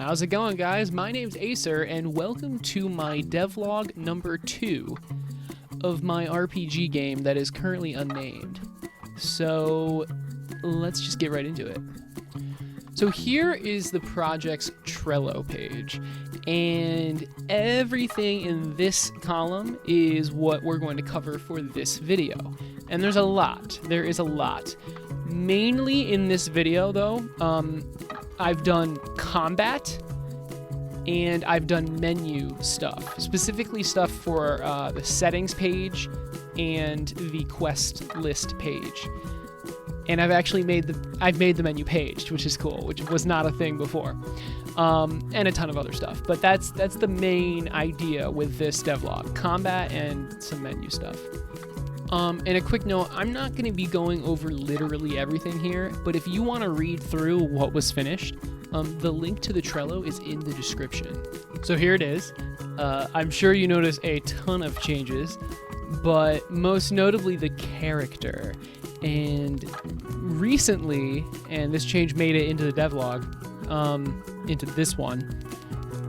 How's it going, guys? My name's Acer, and welcome to my devlog number 2 of my RPG game that is currently unnamed. So let's just get right into it. So here is the project's Trello page, and everything in this column is what we're going to cover for this video. And there's a lot. There is a lot. Mainly in this video, though, I've done combat and I've done menu stuff, specifically stuff for the settings page and the quest list page. And I've actually made the menu page, which is cool, which was not a thing before, and a ton of other stuff. But that's the main idea with this devlog: combat and some menu stuff. And a quick note, I'm not going to be going over literally everything here, but if you want to read through what was finished, the link to the Trello is in the description. So here it is. I'm sure you notice a ton of changes, but most notably the character. And recently, and this change made it into the devlog, into this one,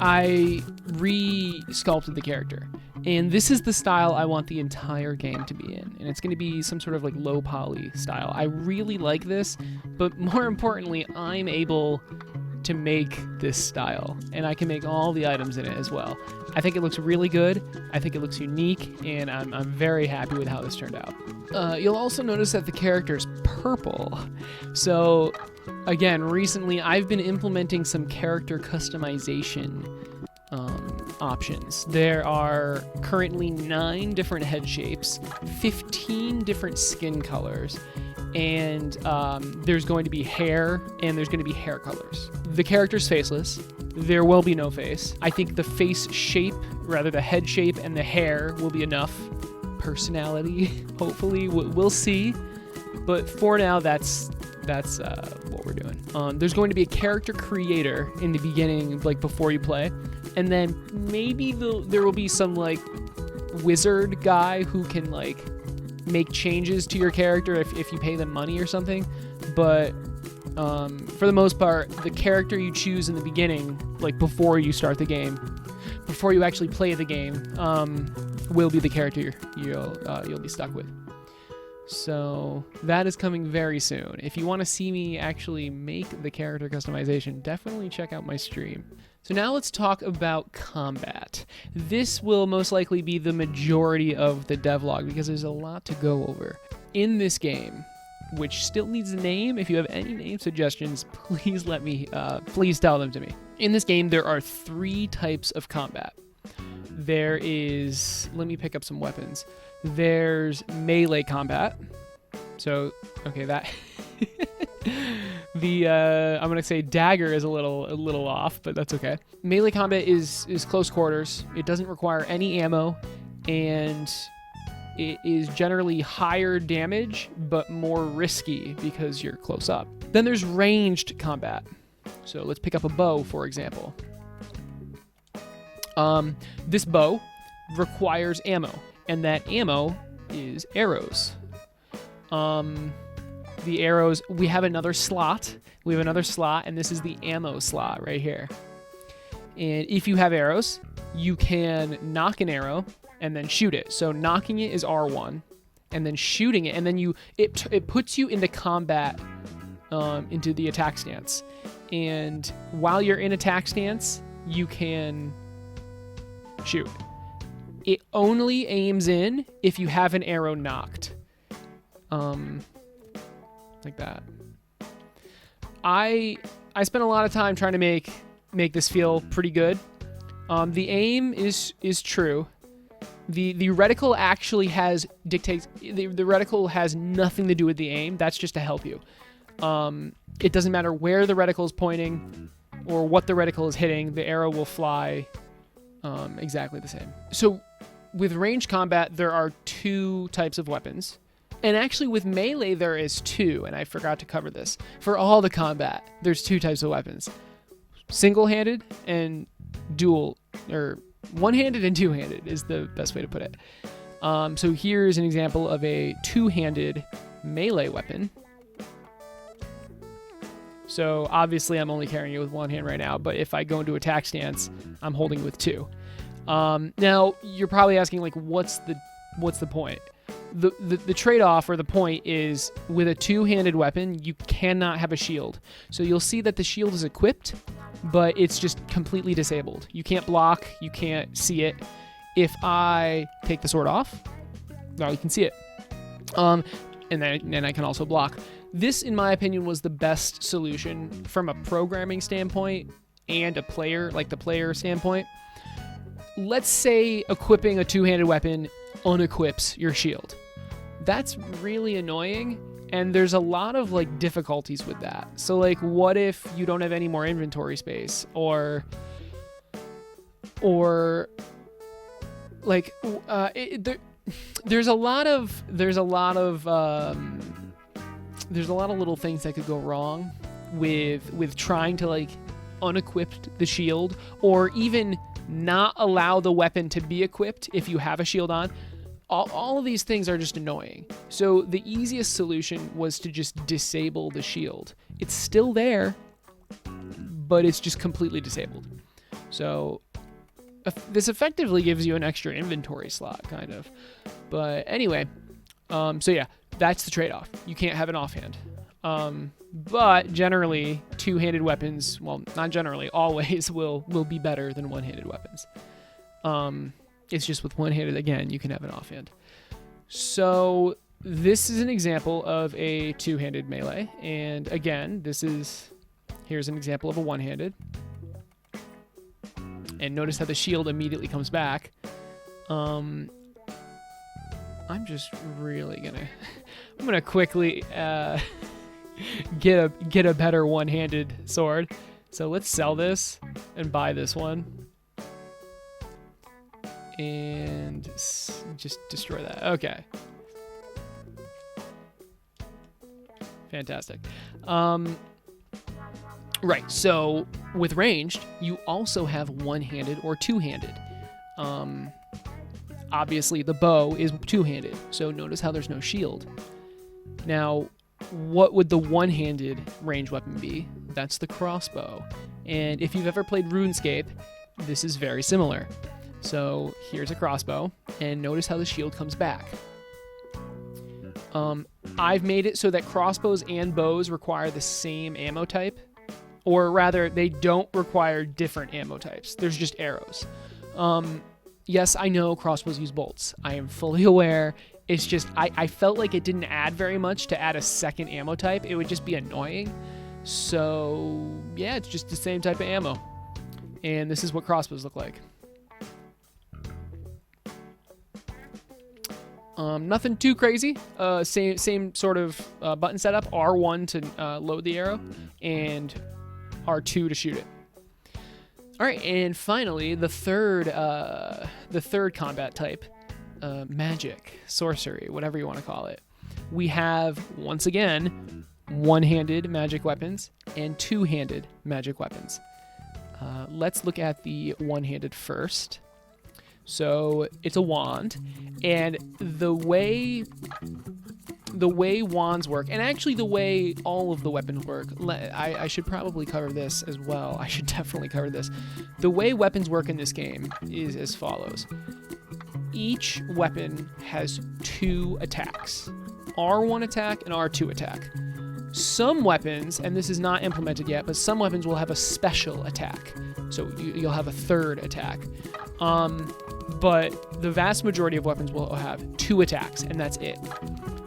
I re-sculpted the character. And this is the style I want the entire game to be in. And it's going to be some sort of like low poly style. I really like this, but more importantly, I'm able to make this style. And I can make all the items in it as well. I think it looks really good. I think it looks unique, and I'm very happy with how this turned out. You'll also notice that the character's purple. So again, recently I've been implementing some character customization options. There are currently 9 different head shapes, 15 different skin colors, and there's going to be hair, and there's going to be hair colors. The character's faceless. There will be no face. I think the face shape, rather the head shape and the hair, will be enough personality, hopefully. We'll see. But for now, that's what we're doing. There's going to be a character creator in the beginning, like before you play. And then maybe there will be some like wizard guy who can like make changes to your character if you pay them money or something. But for the most part, the character you choose in the beginning, like before you start the game, before you actually play the game, will be the character you'll be stuck with. So that is coming very soon. If you want to see me actually make the character customization, definitely check out my stream. So now let's talk about combat. This will most likely be the majority of the devlog because there's a lot to go over. In this game, which still needs a name, if you have any name suggestions, please please tell them to me. In this game, there are 3 types of combat. There is, let me pick up some weapons. There's melee combat. So, okay, that I'm gonna say dagger is a little off, but that's okay. Melee combat is close quarters. It doesn't require any ammo, and it is generally higher damage, but more risky because you're close up. Then there's ranged combat. So let's pick up a bow, for example. This bow requires ammo, and that ammo is arrows. The arrows, we have another slot. And this is the ammo slot right here. And if you have arrows, you can knock an arrow and then shoot it. So knocking it is R1, and then shooting it, and then it puts you into combat, into the attack stance. And while you're in attack stance, you can shoot. It only aims in if you have an arrow knocked. Like that. I spent a lot of time trying to make this feel pretty good. The aim is true. The reticle actually dictates. The reticle has nothing to do with the aim. That's just to help you. It doesn't matter where the reticle is pointing or what the reticle is hitting. The arrow will fly exactly the same. So with ranged combat, there are 2 types of weapons. And actually with melee, there is 2, and I forgot to cover this. For all the combat, there's 2 types of weapons. Single-handed and dual, or one-handed and two-handed is the best way to put it. So here's an example of a 2-handed melee weapon. So obviously I'm only carrying it with one hand right now, but if I go into attack stance, I'm holding it with two. Now you're probably asking, like, what's the point? The trade-off, or the point, is with a two-handed weapon, you cannot have a shield. So you'll see that the shield is equipped, but it's just completely disabled. You can't block, you can't see it. If I take the sword off, now you can see it. And then I can also block. This, in my opinion, was the best solution from a programming standpoint and a player, like the player standpoint. Let's say equipping a two-handed weapon unequips your shield. That's really annoying, and there's a lot of, like, difficulties with that. So, like, what if you don't have any more inventory space, or like there's a lot of little things that could go wrong with trying to, like, unequip the shield, or even not allow the weapon to be equipped if you have a shield on. All of these things are just annoying. So the easiest solution was to just disable the shield. It's still there, but it's just completely disabled. So this effectively gives you an extra inventory slot, kind of. But anyway, so yeah, that's the trade-off. You can't have an offhand. But generally, two-handed weapons, well, not generally, always will be better than one-handed weapons. It's just with one-handed, again, you can have an offhand. So this is an example of a two-handed melee. And again, here's an example of a one-handed. And notice how the shield immediately comes back. I'm just really I'm gonna quickly get a better one-handed sword. So let's sell this and buy this one. And just destroy that. Okay. Fantastic. Right, so with ranged, you also have one-handed or two-handed. Obviously, the bow is two-handed, so notice how there's no shield. Now, what would the one-handed ranged weapon be? That's the crossbow. And if you've ever played Runescape, this is very similar. So here's a crossbow, and notice how the shield comes back. I've made it so that crossbows and bows require the same ammo type, or rather, they don't require different ammo types. There's just arrows. Yes, I know crossbows use bolts. I am fully aware. It's just, I felt like it didn't add very much to add a second ammo type. It would just be annoying. So, yeah, it's just the same type of ammo. And this is what crossbows look like. Nothing too crazy. Same sort of button setup. R1 to load the arrow, and R2 to shoot it. All right, and finally, the third combat type, magic, sorcery, whatever you want to call it. We have, once again, one-handed magic weapons and two-handed magic weapons. Let's look at the one-handed first. So it's a wand, and the way wands work, and actually the way all of the weapons work, I should probably cover this as well. I should definitely cover this. The way weapons work in this game is as follows. Each weapon has two attacks, R1 attack and R2 attack. Some weapons, and this is not implemented yet, but some weapons will have a special attack. So you'll have a third attack. But the vast majority of weapons will have two attacks, and that's it.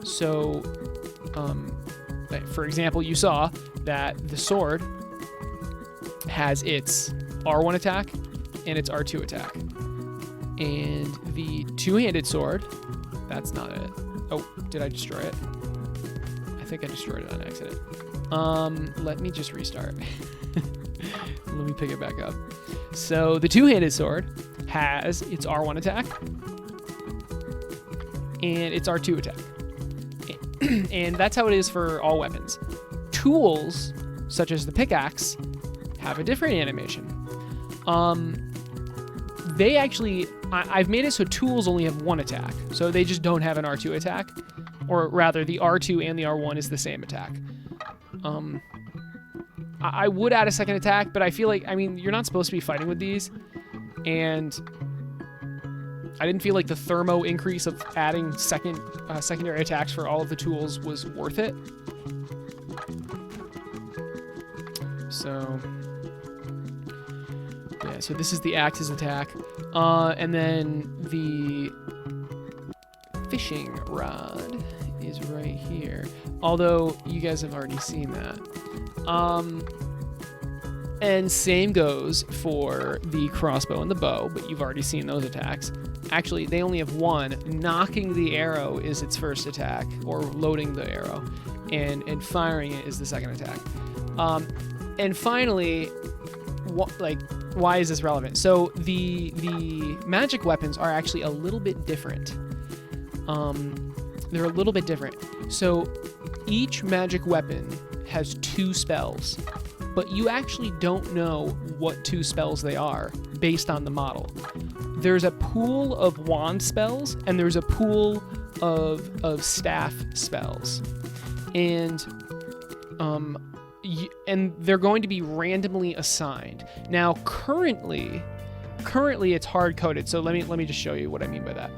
So, for example, you saw that the sword has its R1 attack and its R2 attack. And the two-handed sword, that's not it. Oh, did I destroy it? I think I destroyed it on accident. Let me just restart. Let me pick it back up. So the two-handed sword has its R1 attack and its R2 attack. And that's how it is for all weapons. Tools, such as the pickaxe, have a different animation. They actually, I've made it so tools only have one attack. So they just don't have an R2 attack. Or rather, the R2 and the R1 is the same attack. I would add a second attack, but I feel like, I mean, you're not supposed to be fighting with these, and I didn't feel like the thermo increase of adding secondary attacks for all of the tools was worth it. So, yeah, so this is the axe's attack. And then the fishing rod is right here. Although, you guys have already seen that. And same goes for the crossbow and the bow, but you've already seen those attacks. Actually, they only have one. Knocking the arrow is its first attack, or loading the arrow, and firing it is the second attack. And finally, why is this relevant? So the magic weapons are actually a little bit different. They're a little bit different. So each magic weapon has 2 spells, but you actually don't know what 2 spells they are based on the model. There's a pool of wand spells, and there's a pool of staff spells. And they're going to be randomly assigned. Now, currently it's hard-coded, so let me just show you what I mean by that.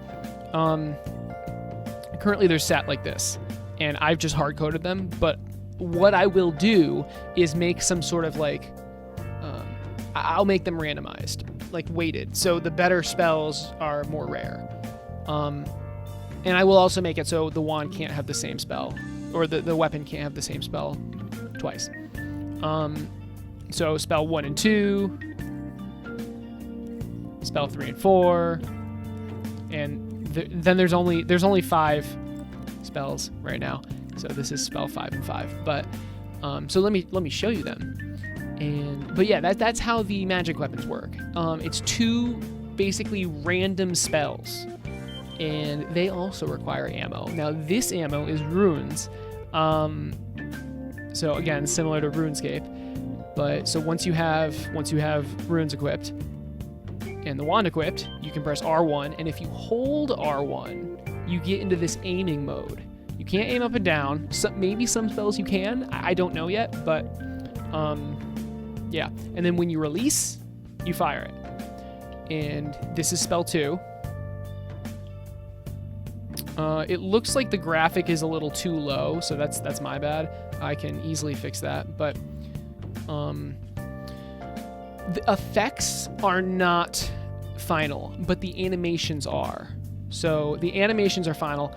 Currently they're set like this, and I've just hard-coded them, but what I will do is make some sort of like, I'll make them randomized, like weighted, so the better spells are more rare. And I will also make it so the wand can't have the same spell, or the weapon can't have the same spell twice. So spell 1 and 2, spell 3 and 4, and then there's only 5 spells right now. So this is spell 5 and 5. But so let me show you them. But yeah, that's how the magic weapons work. It's 2 basically random spells, and they also require ammo. Now this ammo is runes. So again, similar to Runescape, but so once you have runes equipped and the wand equipped, you can press R1, and if you hold R1, you get into this aiming mode. You can't aim up and down. Maybe some spells you can. I don't know yet, but yeah. And then when you release, you fire it. And this is spell 2. It looks like the graphic is a little too low, so that's my bad. I can easily fix that, but the effects are not final, but the animations are. So the animations are final.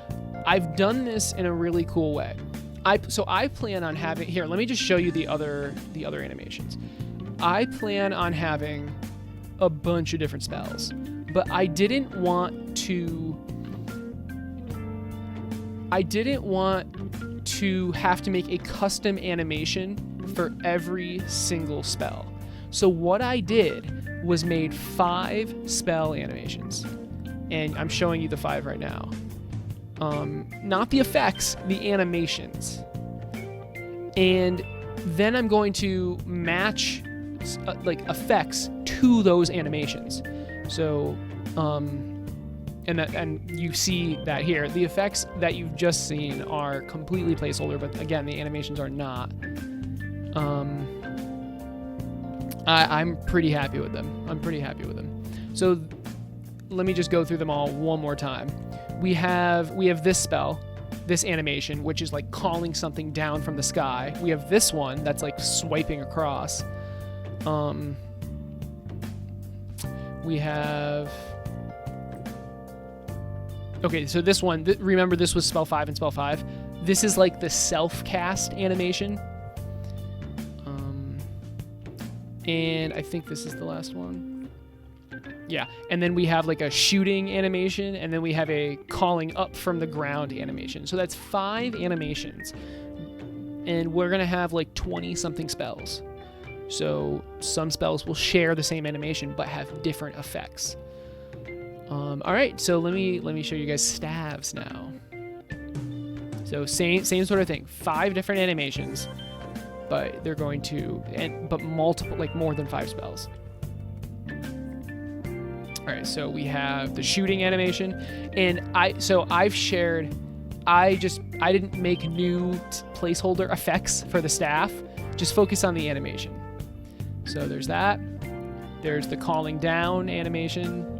I've done this in a really cool way. I plan on having, here, let me just show you the other animations. I plan on having a bunch of different spells, but I didn't want to have to make a custom animation for every single spell. So what I did was made 5 spell animations, and I'm showing you the 5 right now. Not the effects, the animations. And then I'm going to match like effects to those animations. So, and you see that here. The effects that you've just seen are completely placeholder, but again, the animations are not. I'm pretty happy with them. So let me just go through them all one more time. We have this spell, this animation, which is like calling something down from the sky. We have this one that's like swiping across. We have... Okay, so this one, remember this was spell 5 and spell 5. This is like the self-cast animation. And I think this is the last one. Yeah, and then we have like a shooting animation, and then we have a calling up from the ground animation. So that's 5 animations. And we're gonna have like 20-something spells. So some spells will share the same animation, but have different effects. All right, so let me show you guys staves now. So same sort of thing. 5 different animations, but they're going to, but multiple, like more than 5 spells. All right, so we have the shooting animation, and I didn't make new placeholder effects for the staff. Just focus on the animation. So there's that. There's the calling down animation.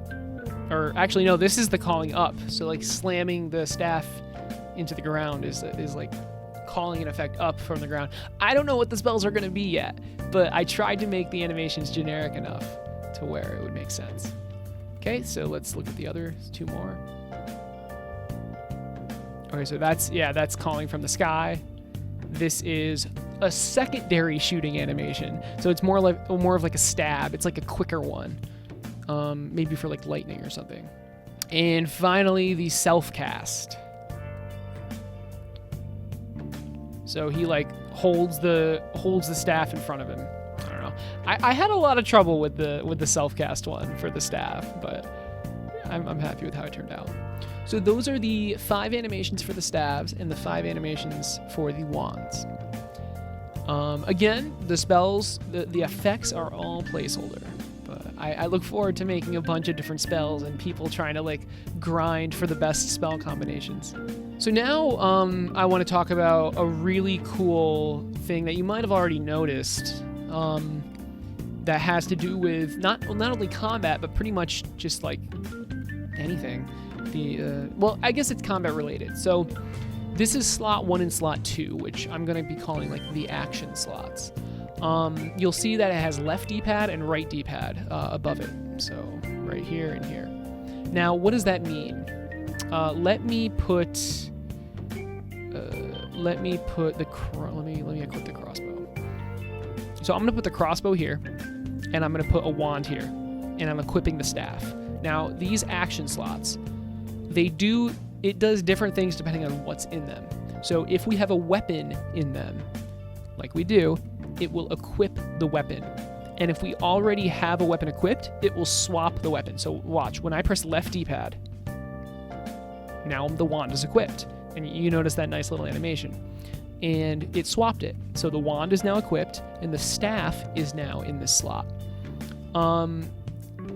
Or actually, no, this is the calling up. So like slamming the staff into the ground is like calling an effect up from the ground. I don't know what the spells are going to be yet, but I tried to make the animations generic enough to where it would make sense. Okay, so let's look at the other 2 more. Okay, so that's calling from the sky. This is a secondary shooting animation. So it's more of like a stab. It's like a quicker one. Maybe for like lightning or something. And finally, the self-cast. So he like holds the staff in front of him. I don't know. I had a lot of trouble with the self-cast one for the staff, but I'm happy with how it turned out. So those are the 5 animations for the staves and the 5 animations for the wands. Again, the spells, the effects are all placeholder. But I look forward to making a bunch of different spells and people trying to like grind for the best spell combinations. So now I want to talk about a really cool thing that you might have already noticed that has to do with not only combat, but pretty much just like anything. Well, I guess it's combat related. So this is slot 1 and slot 2, which I'm going to be calling like the action slots. You'll see that it has left D-pad and right D-pad above it. So right here and here. Now, what does that mean? Let me equip the crossbow. So I'm gonna put the crossbow here, and I'm gonna put a wand here, and I'm equipping the staff. Now, these action slots, it does different things depending on what's in them. So if we have a weapon in them, like we do, it will equip the weapon. And if we already have a weapon equipped, it will swap the weapon. So watch, when I press left D-pad, now the wand is equipped. And you notice that nice little animation. And it swapped it. So the wand is now equipped, and the staff is now in this slot. And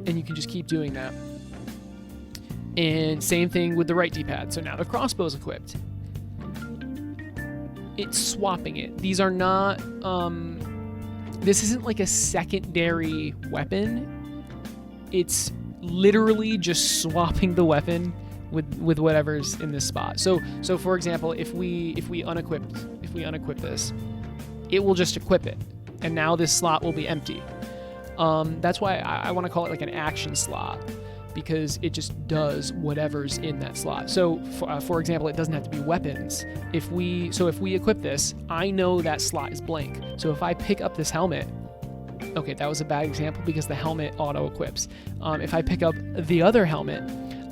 you can just keep doing that. And same thing with the right D-pad. So now the crossbow is equipped. It's swapping it. These are not, this isn't like a secondary weapon. It's literally just swapping the weapon with whatever's in this spot. So for example, if we unequip this, it will just equip it, and now this slot will be empty. That's why I want to call it like an action slot, because it just does whatever's in that slot. So for example, it doesn't have to be weapons. If we equip this, I know that slot is blank. So if I pick up this helmet, okay, that was a bad example because the helmet auto equips. If I pick up the other helmet,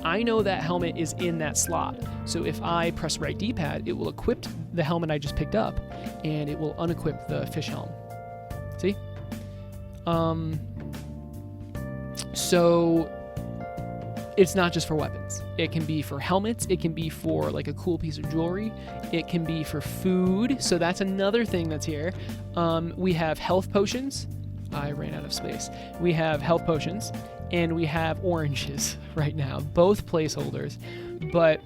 I know that helmet is in that slot. So if I press right D-pad, it will equip the helmet I just picked up, and it will unequip the fish helm. See? So it's not just for weapons. It can be for helmets. It can be for like a cool piece of jewelry. It can be for food. So that's another thing that's here. We have health potions. I ran out of space. We have health potions, and we have oranges right now, both placeholders. But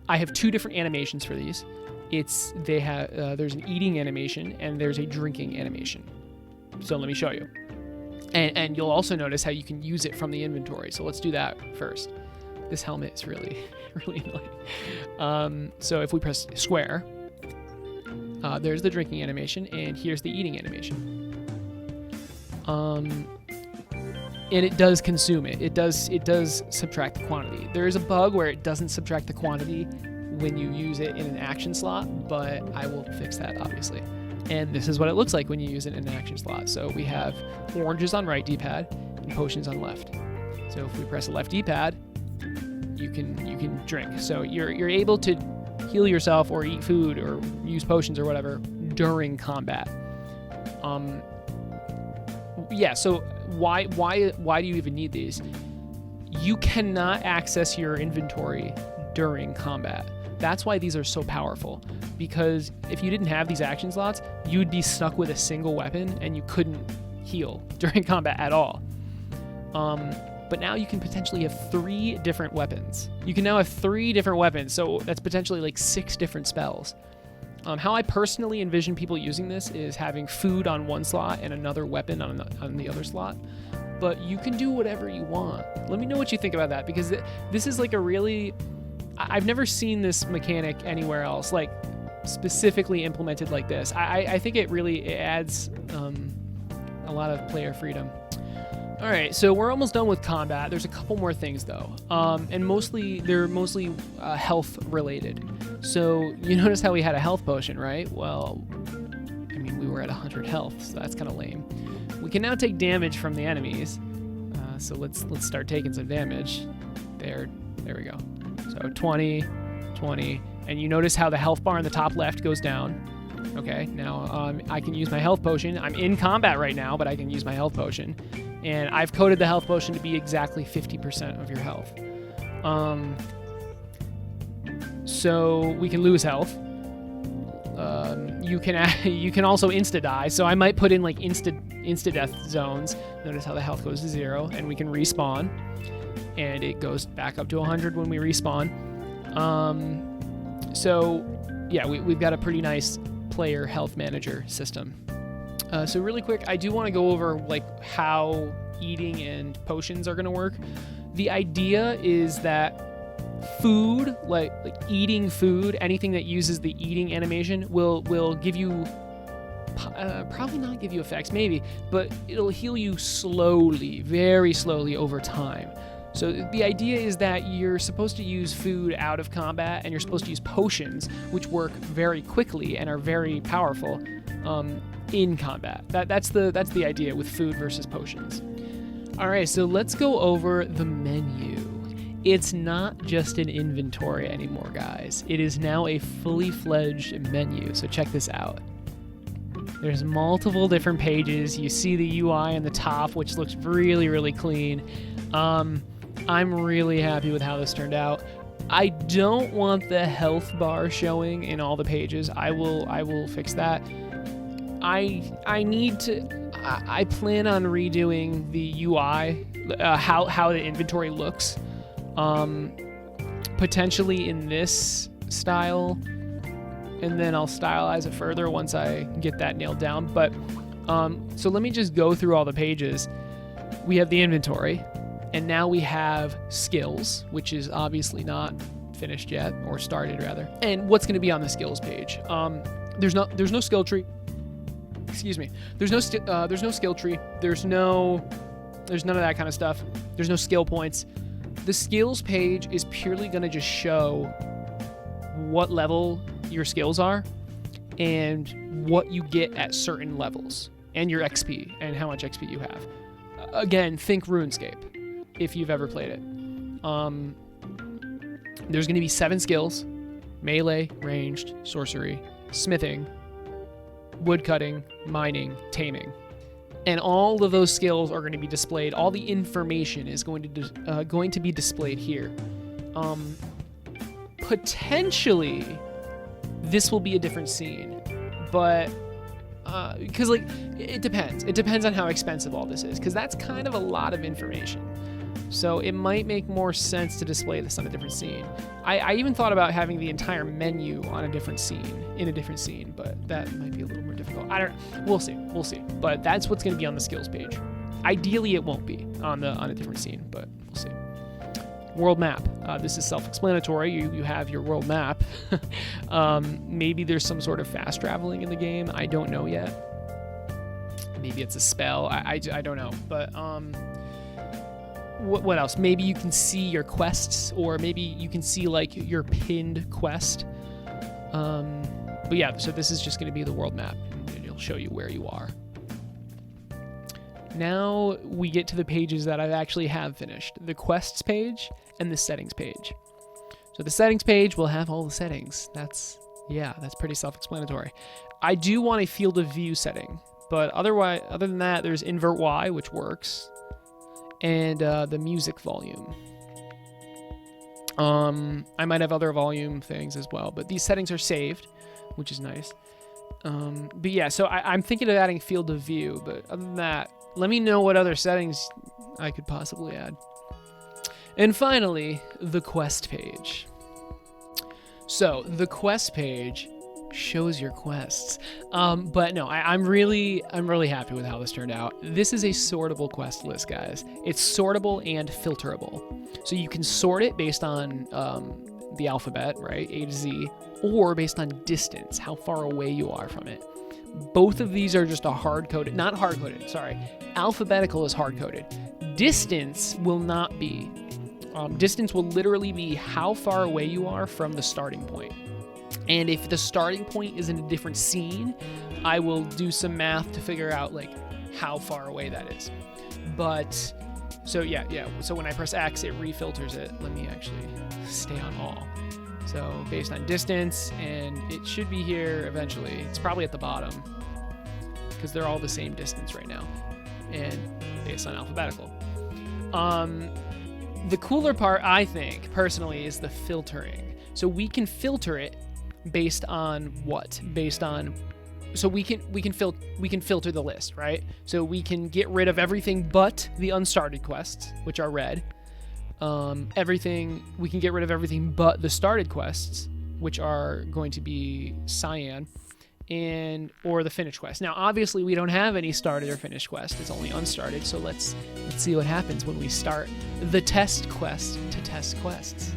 I have 2 different animations for these. There's an eating animation and there's a drinking animation. So let me show you. And you'll also notice how you can use it from the inventory. So let's do that first. This helmet is really, really annoying. So if we press square, there's the drinking animation, and here's the eating animation. And it does consume it. It does subtract the quantity. There is a bug where it doesn't subtract the quantity when you use it in an action slot, but I will fix that, obviously. And this is what it looks like when you use it in an action slot. So we have oranges on right D-pad and potions on left. So if we press the left D-pad, you can drink. So you're able to heal yourself or eat food or use potions or whatever during combat. Yeah, so why do you even need these? You cannot access your inventory during combat. That's why these are so powerful, because if you didn't have these action slots, you'd be stuck with a single weapon and you couldn't heal during combat at all. But now you can potentially have 3 different weapons. You can now have 3 different weapons, so that's potentially like 6 different spells. How I personally envision people using this is having food on one slot and another weapon on the other slot. But you can do whatever you want. Let me know what you think about that, because this is like a really... I've never seen this mechanic anywhere else, like specifically implemented like this. I think it really adds a lot of player freedom. All right, so we're almost done with combat. There's a couple more things though, and they're mostly health related. So you notice how we had a health potion, right? Well, I mean, we were at 100 health, so that's kind of lame. We can now take damage from the enemies. So let's start taking some damage. There we go. So 20, 20, and you notice how the health bar in the top left goes down. Okay, now I can use my health potion. I'm in combat right now, but I can use my health potion. And I've coded the health potion to be exactly 50% of your health. So we can lose health. You can also insta-die, so I might put in like insta-death zones. Notice how the health goes to 0, and we can respawn. And it goes back up to 100 when we respawn. So yeah, we've got a pretty nice player health manager system. So really quick, I do want to go over like how eating and potions are going to work. The idea is that food, like eating food, anything that uses the eating animation will give you, probably not give you effects, maybe, but it'll heal you slowly, very slowly over time. So the idea is that you're supposed to use food out of combat, and you're supposed to use potions, which work very quickly and are very powerful in combat. That's the idea with food versus potions. All right, so let's go over the menu. It's not just an inventory anymore, guys. It is now a fully fledged menu. So check this out. There's multiple different pages. You see the UI in the top, which looks really, really clean. I'm really happy with how this turned out. I don't want the health bar showing in all the pages. I will fix that. I plan on redoing the UI, how the inventory looks, potentially in this style, and then I'll stylize it further once I get that nailed down. But so let me just go through all the pages. We have the inventory, and now we have skills, which is obviously not finished yet, or started rather. And what's going to be on the skills page? There's no skill tree. Excuse me. There's no skill tree. There's none of that kind of stuff. There's no skill points. The skills page is purely going to just show what level your skills are and what you get at certain levels, and your XP and how much XP you have. Again, think RuneScape if you've ever played it. There's going to be 7 skills: melee, ranged, sorcery, smithing, woodcutting, mining, taming. And all of those skills are going to be displayed. All the information is going to be displayed here. Potentially, this will be a different scene, but because like it depends. It depends on how expensive all this is, because that's kind of a lot of information. So it might make more sense to display this on a different scene. I even thought about having the entire menu on a different scene, but that might be a little more difficult. We'll see. But that's what's going to be on the skills page. Ideally, it won't be on a different scene, but we'll see. World map. This is self-explanatory. You have your world map. Maybe there's some sort of fast traveling in the game. I don't know yet. Maybe it's a spell. I don't know. But what else? Maybe you can see your quests, or maybe you can see like your pinned quest. But yeah, so this is just going to be the world map, and it'll show you where you are. Now we get to the pages that I actually have finished: the quests page and the settings page. So the settings page will have all the settings. That's pretty self-explanatory. I do want a field of view setting, but other than that, there's invert Y, which works, and the music volume. I might have other volume things as well, but these settings are saved, which is nice. But yeah, so I'm thinking of adding field of view, but other than that, let me know what other settings I could possibly add. And finally, the quest page. So the quest page shows your quests. But no, I'm really happy with how this turned out. This is a sortable quest list, guys. It's sortable and filterable. So you can sort it based on the alphabet, right, A to Z, or based on distance, how far away you are from it. Both of these are just a hard-coded, not hard-coded, sorry. Alphabetical is hard-coded. Distance will not be. Distance will literally be how far away you are from the starting point. And if the starting point is in a different scene, I will do some math to figure out like how far away that is. But, so yeah. So when I press X, it refilters it. Let me actually stay on all. So based on distance, and it should be here eventually. It's probably at the bottom because they're all the same distance right now, and based on alphabetical. The cooler part, I think, personally, is the filtering. So we can filter it based on what? Based on, so we can filter the list, right? So we can get rid of everything but the unstarted quests, which are red. We can get rid of everything but the started quests, which are going to be cyan, or the finished quest. Now, obviously, we don't have any started or finished quest. It's only unstarted. So let's see what happens when we start the test quest to test quests.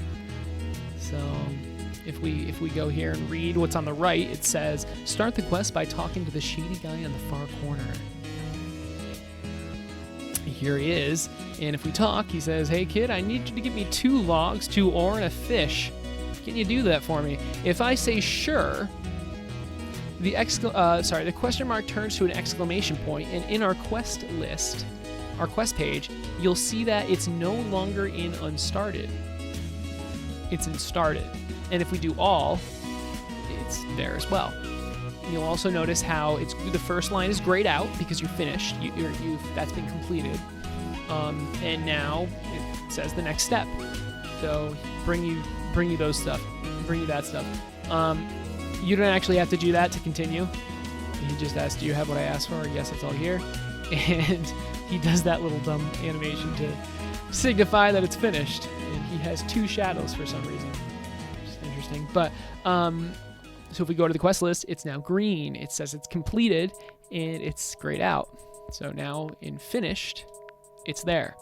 So if we go here and read what's on the right, it says start the quest by talking to the shady guy in the far corner. Here he is, and if we talk, he says, "Hey kid, I need you to give me 2 logs, 2 ore, and a fish. Can you do that for me?" If I say sure, the question mark turns to an exclamation point, and in our quest list, our quest page, you'll see that it's no longer in unstarted. It's in started. And if we do all, it's there as well. You'll also notice how the first line is grayed out because you're finished. That's been completed. And now it says the next step. So bring you that stuff. You don't actually have to do that to continue. He just asks, "Do you have what I asked for?" "Yes, it's all here." And he does that little dumb animation to signify that it's finished. And he has 2 shadows for some reason. Just interesting. But so if we go to the quest list, it's now green. It says it's completed, and it's grayed out. So now in finished, it's there.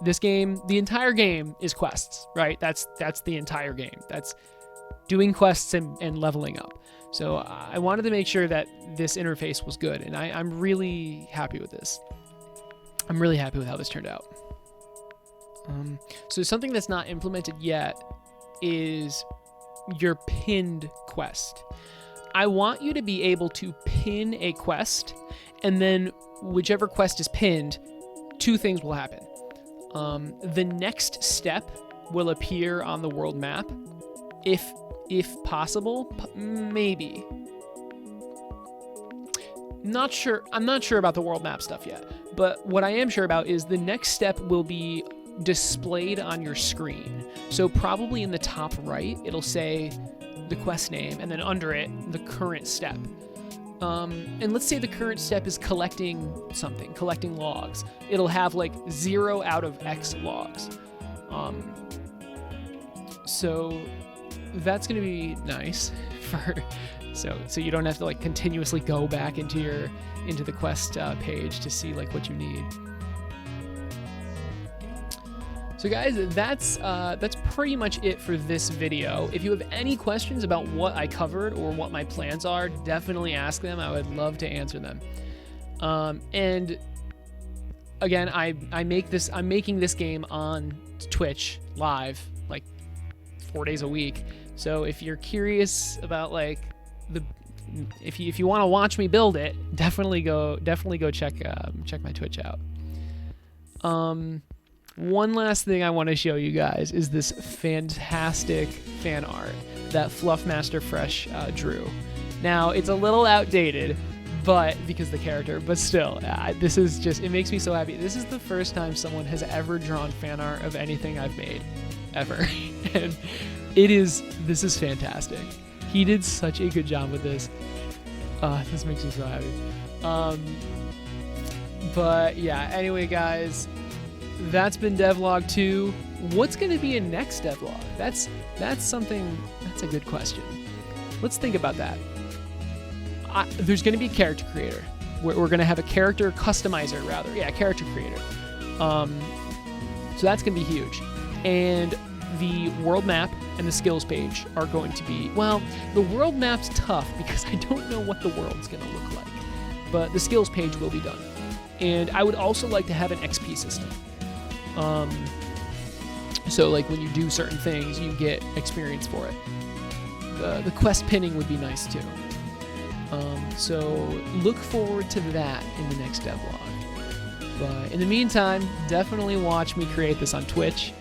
This game, the entire game is quests, right? That's the entire game. That's doing quests and leveling up. So I wanted to make sure that this interface was good, and I'm really happy with this. I'm really happy with how this turned out. So something that's not implemented yet is your pinned quest. I want you to be able to pin a quest, and then whichever quest is pinned, 2 things will happen. The next step will appear on the world map, if possible, maybe. Not sure. I'm not sure about the world map stuff yet, but what I am sure about is the next step will be displayed on your screen. So probably in the top right, it'll say the quest name, and then under it, the current step. And let's say the current step is collecting something, collecting logs. It'll have like 0 out of X logs. So that's gonna be nice so you don't have to like continuously go back into the quest page to see like what you need. So guys, that's pretty much it for this video. If you have any questions about what I covered or what my plans are, definitely ask them. I would love to answer them. And again, I'm making this game on Twitch live like 4 days a week. So if you're curious about like if you want to watch me build it, definitely go check my Twitch out. One last thing I want to show you guys is this fantastic fan art that Fluffmaster Fresh drew. Now, it's a little outdated, but because the character, but still, this is just, it makes me so happy. This is the first time someone has ever drawn fan art of anything I've made, ever. And this is fantastic. He did such a good job with this. This makes me so happy. But yeah, anyway, guys, that's been Devlog 2. What's going to be in next Devlog? That's a good question. let's think about that. There's going to be a character creator. We're going to have a character customizer, rather. Yeah, character creator. So that's going to be huge. And the world map and the skills page are going to be, well, the world map's tough because I don't know what the world's going to look like. But the skills page will be done. And I would also like to have an XP system. So like when you do certain things, you get experience for it. The quest pinning would be nice too. So look forward to that in the next devlog. But in the meantime, definitely watch me create this on Twitch.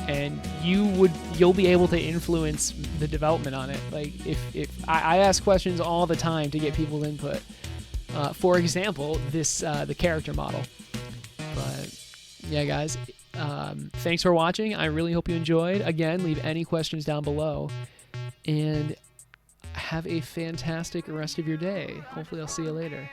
And you'll be able to influence the development on it. Like if I ask questions all the time to get people's input. For example, the character model. But yeah, guys, thanks for watching. I really hope you enjoyed. Again, leave any questions down below, and have a fantastic rest of your day. Hopefully, I'll see you later.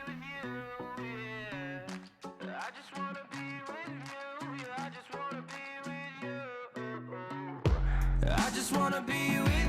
I just wanna be with you.